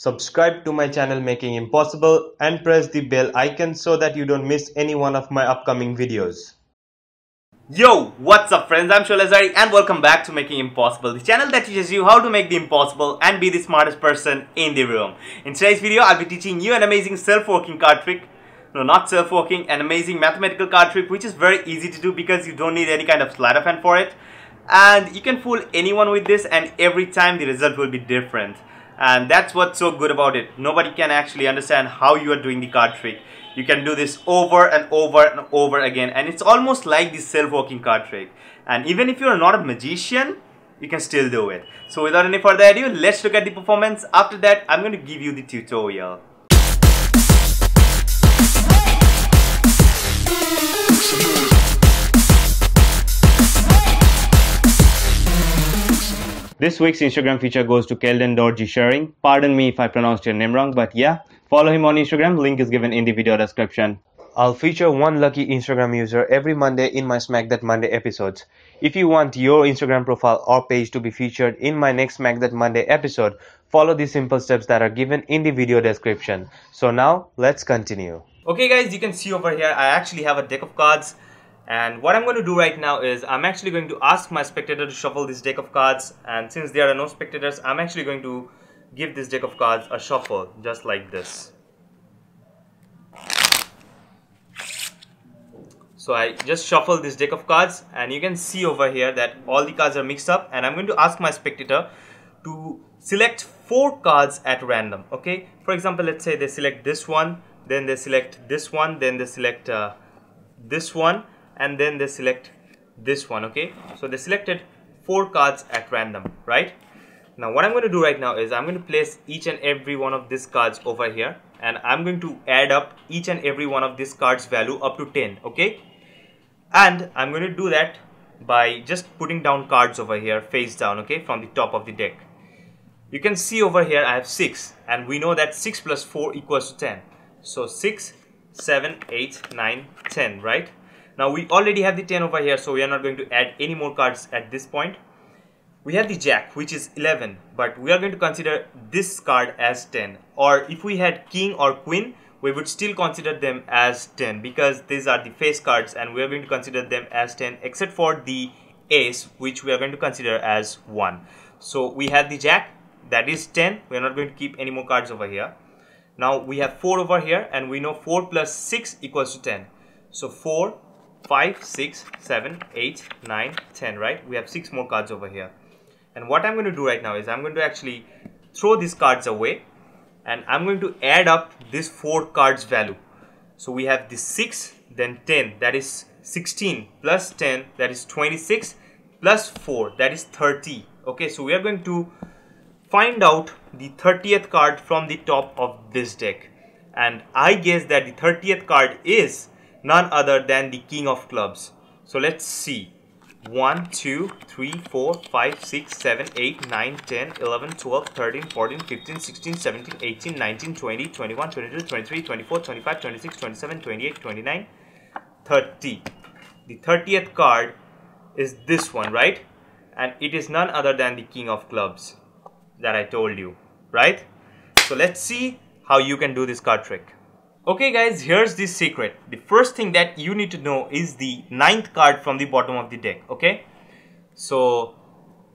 Subscribe to my channel Making Impossible and press the bell icon so that you don't miss any one of my upcoming videos. Yo, what's up friends, I'm Sholazari and welcome back to Making Impossible, the channel that teaches you how to make the impossible and be the smartest person in the room. In today's video, I'll be teaching you an amazing self-working card trick. No, not self-working, an amazing mathematical card trick which is very easy to do because you don't need any kind of sleight of hand for it. And you can fool anyone with this and every time the result will be different. And that's what's so good about it. Nobody can actually understand how you are doing the card trick. You can do this over and over and over again, and it's almost like the self-working card trick. And even if you're not a magician, you can still do it. So without any further ado, let's look at the performance. After that, I'm going to give you the tutorial. This week's Instagram feature goes to Kelden.G Sharing. Pardon me if I pronounced your name wrong, but yeah, follow him on Instagram, link is given in the video description. I'll feature one lucky Instagram user every Monday in my Smack That Monday episodes. If you want your Instagram profile or page to be featured in my next Smack That Monday episode, follow the simple steps that are given in the video description. So now, let's continue. Okay guys, you can see over here, I actually have a deck of cards. And what I'm going to do right now is I'm actually going to ask my spectator to shuffle this deck of cards, and since there are no spectators, I'm actually going to give this deck of cards a shuffle just like this. So I just shuffle this deck of cards and you can see over here that all the cards are mixed up, and I'm going to ask my spectator to select 4 cards at random. Okay, for example, let's say they select this one, then they select this one, then they select this one, and then they select this one. Okay, so they selected 4 cards at random, right? Now what I'm going to do right now is I'm going to place each and every one of these cards over here, and I'm going to add up each and every one of these cards value up to 10. Okay, and I'm going to do that by just putting down cards over here face down, okay, from the top of the deck. You can see over here I have 6, and we know that 6 plus 4 equals to 10. So 6, 7, 8, 9, 10, right? Now we already have the 10 over here, so we are not going to add any more cards at this point. We have the Jack, which is 11, but we are going to consider this card as 10. Or if we had King or Queen, we would still consider them as 10 because these are the face cards and we are going to consider them as 10 except for the Ace, which we are going to consider as 1. So we have the Jack, that is 10. We are not going to keep any more cards over here. Now we have 4 over here, and we know 4 plus 6 equals to 10. So 4, 5, 6, 7, 8, 9, 10, right? We have 6 more cards over here. And what I'm going to do right now is I'm going to actually throw these cards away, and I'm going to add up this 4 cards value. So we have this 6, then 10, that is 16, plus 10, that is 26, plus 4, that is 30. Okay, so we are going to find out the 30th card from the top of this deck. And I guess that the 30th card is none other than the King of Clubs. So let's see. 1, 2, 3, 4, 5, 6, 7, 8, 9, 10, 11, 12, 13, 14, 15, 16, 17, 18, 19, 20, 21, 22, 23, 24, 25, 26, 27, 28, 29, 30. The 30th card is this one, right? And it is none other than the King of Clubs that I told you, right? So let's see how you can do this card trick. Okay guys, here's the secret. The first thing that you need to know is the 9th card from the bottom of the deck, okay? So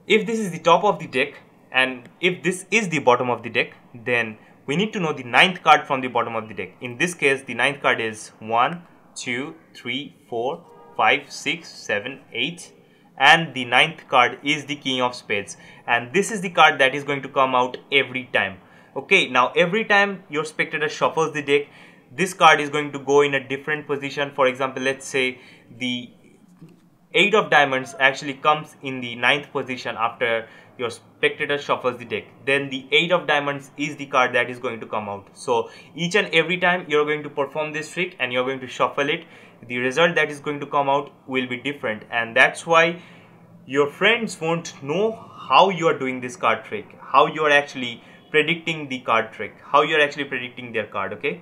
if this is the top of the deck and if this is the bottom of the deck, then we need to know the 9th card from the bottom of the deck. In this case, the 9th card is 1, 2, 3, 4, 5, 6, 7, 8, and the 9th card is the King of Spades, and this is the card that is going to come out every time. Okay, now every time your spectator shuffles the deck, this card is going to go in a different position. For example, let's say the 8 of diamonds actually comes in the 9th position after your spectator shuffles the deck. Then the 8 of diamonds is the card that is going to come out. So each and every time you're going to perform this trick and you're going to shuffle it, the result that is going to come out will be different, and that's why your friends won't know how you are doing this card trick, how you are actually predicting the card trick, how you are actually predicting their card. Okay,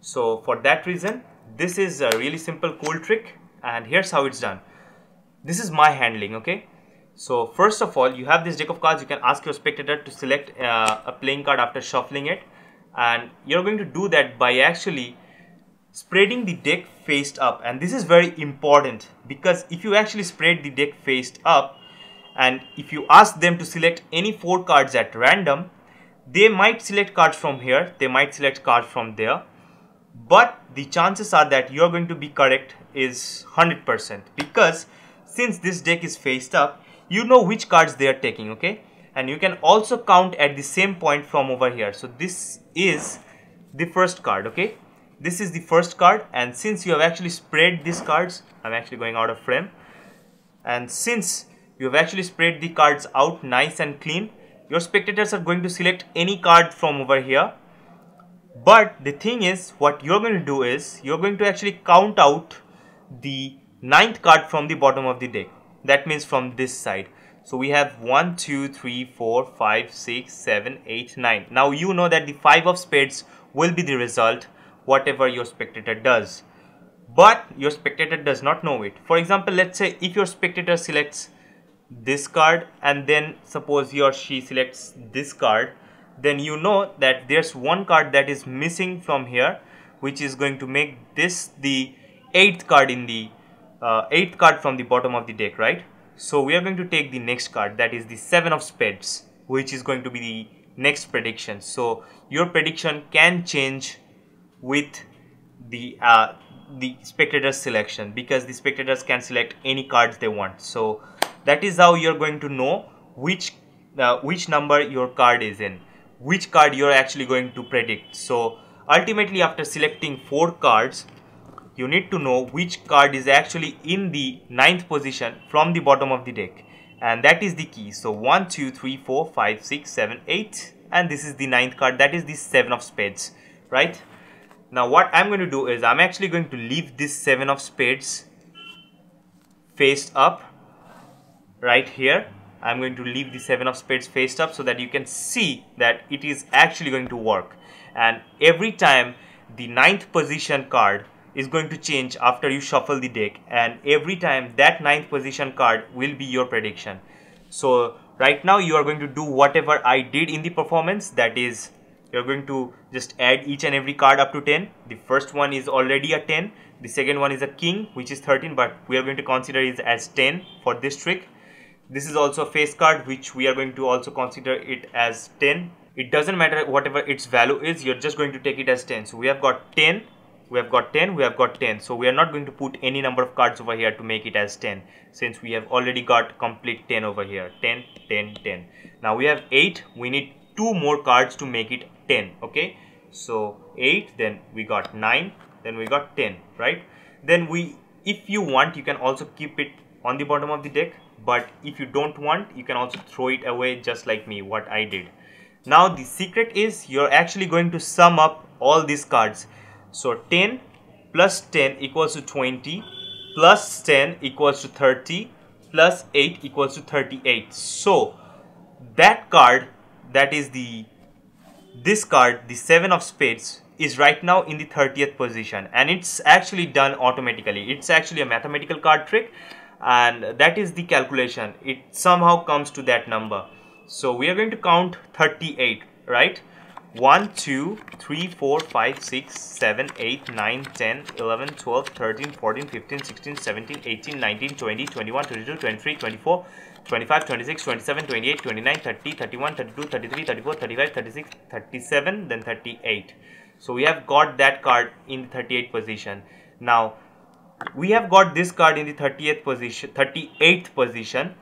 so for that reason, this is a really simple cool trick, and here's how it's done. This is my handling. Okay, So first of all, you have this deck of cards. You can ask your spectator to select a playing card after shuffling it, and you're going to do that by actually spreading the deck faced up. And this is very important, because if you actually spread the deck faced up and if you ask them to select any 4 cards at random, they might select cards from here, they might select cards from there, but the chances are that you're going to be correct is 100%, because since this deck is faced up, you know which cards they are taking, okay? And you can also count at the same point from over here. So this is the first card, okay? This is the first card, and since you have actually spread these cards, I'm actually going out of frame, and since you have actually spread the cards out nice and clean, your spectators are going to select any card from over here. But the thing is, what you're going to do is, you're going to actually count out the 9th card from the bottom of the deck. That means from this side. So we have 1, 2, 3, 4, 5, 6, 7, 8, 9. Now you know that the 5 of spades will be the result, whatever your spectator does. But your spectator does not know it. For example, let's say if your spectator selects this card and then suppose he or she selects this card, then you know that there's one card that is missing from here, which is going to make this the 8th card in the 8th card from the bottom of the deck, right? So we are going to take the next card, that is the 7 of spades, which is going to be the next prediction. So your prediction can change with the spectator's selection, because the spectators can select any cards they want. So that is how you're going to know which number your card is in, which card you're actually going to predict. So ultimately, after selecting 4 cards, you need to know which card is actually in the 9th position from the bottom of the deck, and that is the key. So 1, 2, 3, 4, 5, 6, 7, 8, and this is the 9th card, that is the 7 of spades, right? Now what I'm going to do is, I'm actually going to leave this 7 of spades faced up right here. I'm going to leave the 7 of spades faced up so that you can see that it is actually going to work. And every time the 9th position card is going to change after you shuffle the deck, and every time that 9th position card will be your prediction. So right now you are going to do whatever I did in the performance, that is, you're going to just add each and every card up to 10. The first one is already a 10, the second one is a king, which is 13, but we are going to consider it as 10 for this trick. This is also a face card, which we are going to also consider it as 10. It doesn't matter whatever its value is, you're just going to take it as 10. So we have got 10, we have got 10, we have got 10. So we are not going to put any number of cards over here to make it as 10, since we have already got complete 10 over here. 10, 10, 10. Now we have 8, we need 2 more cards to make it 10, okay? So 8, then we got 9, then we got 10, right? Then if you want, you can also keep it on the bottom of the deck, but if you don't want, you can also throw it away, just like me, what I did. Now the secret is, you're actually going to sum up all these cards. So 10 plus 10 equals to 20, plus 10 equals to 30, plus 8 equals to 38. So that card, that is this card, the 7 of spades, is right now in the 30th position, and it's actually done automatically. It's actually a mathematical card trick, and that is the calculation. It somehow comes to that number. So we are going to count 38, right? 1, 2, 3, 4, 5, 6, 7, 8, 9, 10, 11, 12, 13, 14, 15, 16, 17, 18, 19, 20, 21, 22, 23, 24, 25, 26, 27, 28, 29, 30, 31, 32, 33, 34, 35, 36, 37, then 38. So we have got that card in the 38th position. Now we have got this card in the 38th position,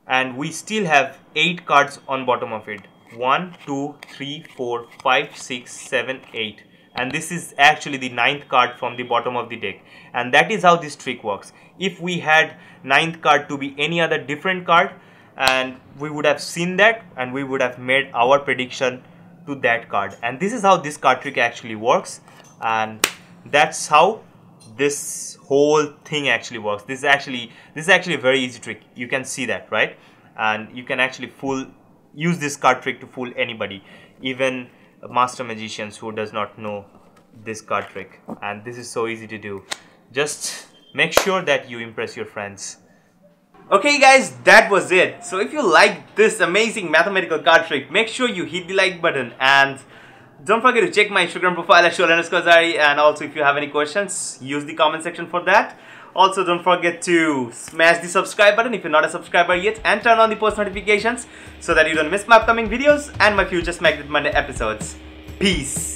and we still have 8 cards on bottom of it. 1, 2, 3, 4, 5, 6, 7, 8, and this is actually the 9th card from the bottom of the deck. And that is how this trick works. If we had 9th card to be any other different card, and we would have seen that, and we would have made our prediction to that card. And this is how this card trick actually works, and that's how this whole thing actually works. This is actually a very easy trick. You can see that, right? And you can actually use this card trick to fool anybody, even master magicians who does not know this card trick. And this is so easy to do. Just make sure that you impress your friends. Okay guys, that was it. So if you like this amazing mathematical card trick, make sure you hit the like button and don't forget to check my Instagram profile at Shol_Zari, and also if you have any questions, use the comment section for that. Also don't forget to smash the subscribe button if you're not a subscriber yet, and turn on the post notifications so that you don't miss my upcoming videos and my future Smack That Monday episodes. Peace!